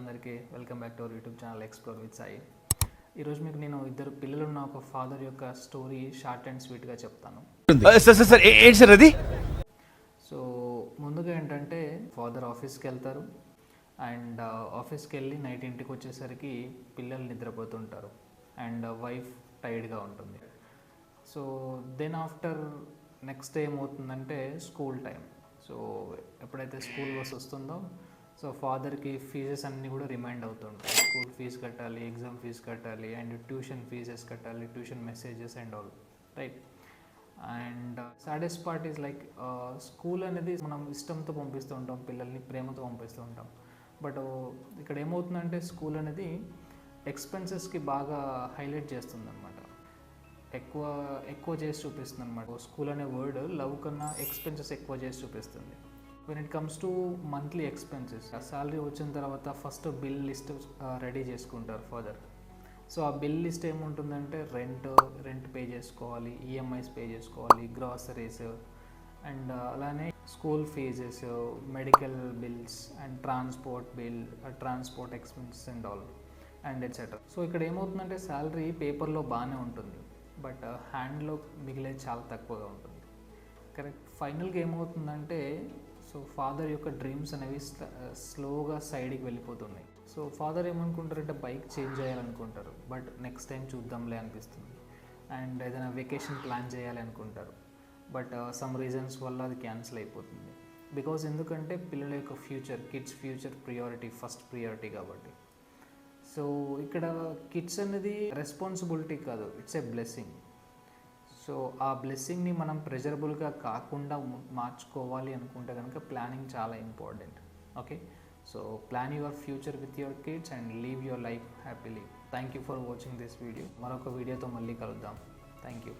అందరికీ welcome back to our YouTube channel explore with Sai. ఈరోజు మీకు నేను ఇద్దరు పిల్లలు ఉన్న ఒక ఫాదర్ యొక్క స్టోరీ షార్ట్ అండ్ స్వీట్గా చెప్తాను. సో ముందుగా ఏంటంటే ఫాదర్ ఆఫీస్కి వెళ్తారు అండ్ ఆఫీస్కి వెళ్ళి నైట్ ఇంటికి వచ్చేసరికి పిల్లలు నిద్రపోతుంటారు అండ్ వైఫ్ టైర్డ్గా ఉంటుంది. So then after next day ఏమవుతుందంటే స్కూల్ టైం. సో ఎప్పుడైతే స్కూల్ బస్ వస్తుందో సో ఫాదర్కి ఫీజెస్ అన్నీ కూడా రిమైండ్ అవుతుంటాయి. స్కూల్ ఫీజు కట్టాలి, ఎగ్జామ్ ఫీజు కట్టాలి అండ్ ట్యూషన్ ఫీజెస్ కట్టాలి, tuition messages and all right. And saddest part is like school అనేది మనం ఇష్టంతో పంపిస్తూ ఉంటాం, పిల్లల్ని ప్రేమతో పంపిస్తూ ఉంటాం. బట్ ఇక్కడ ఏమవుతుందంటే స్కూల్ అనేది ఎక్స్పెన్సెస్కి బాగా హైలైట్ చేస్తుంది అనమాట, ఎక్కువ చేసి చూపిస్తుంది అనమాట. స్కూల్ అనే వర్డ్ లవ్ కన్నా ఎక్స్పెన్సెస్ ఎక్కువ చేసి చూపిస్తుంది. When it comes to monthly expenses, salary వచ్చిన తర్వాత ఫస్ట్ బిల్ లిస్ట్ రెడీ చేసుకుంటారు ఫాదర్. సో ఆ బిల్ లిస్ట్ ఏముంటుందంటే రెంట్ పే చేసుకోవాలి, ఈఎంఐస్ పే చేసుకోవాలి, గ్రాసరీస్ అండ్ అలానే school fees, medical bills and transport expenses and all and etcetera. So ఇక్కడ ఏమవుతుందంటే శాలరీ పేపర్లో బాగానే ఉంటుంది, బట్ హ్యాండ్లో మిగిలేది చాలా తక్కువగా ఉంటుంది. కరెక్ట్. ఫైనల్గా ఏమవుతుందంటే సో ఫాదర్ యొక్క డ్రీమ్స్ అనేవి స్లోగా సైడ్కి వెళ్ళిపోతున్నాయి. సో ఫాదర్ ఏమనుకుంటారంటే బైక్ చేంజ్ చేయాలనుకుంటారు, బట్ నెక్స్ట్ టైం చూద్దాంలే అనిపిస్తుంది. అండ్ ఏదైనా వెకేషన్ ప్లాన్ చేయాలి అనుకుంటారు, బట్ సమ్ రీజన్స్ వల్ల అది క్యాన్సిల్ అయిపోతుంది. బికాజ్ ఎందుకంటే పిల్లల యొక్క future, kids future first priority కాబట్టి. సో ఇక్కడ కిడ్స్ అనేది రెస్పాన్సిబిలిటీ కాదు, ఇట్స్ ఏ బ్లెస్సింగ్. సో ఆ బ్లెస్సింగ్ని మనం ప్రెజరబుల్గా కాకుండా మార్చుకోవాలి అనుకుంటే కనుక ప్లానింగ్ చాలా important. Okay, so plan your future with your kids and leave your life happily. Thank you for watching this video. మరొక వీడియోతో మళ్ళీ కలుద్దాం. Thank you.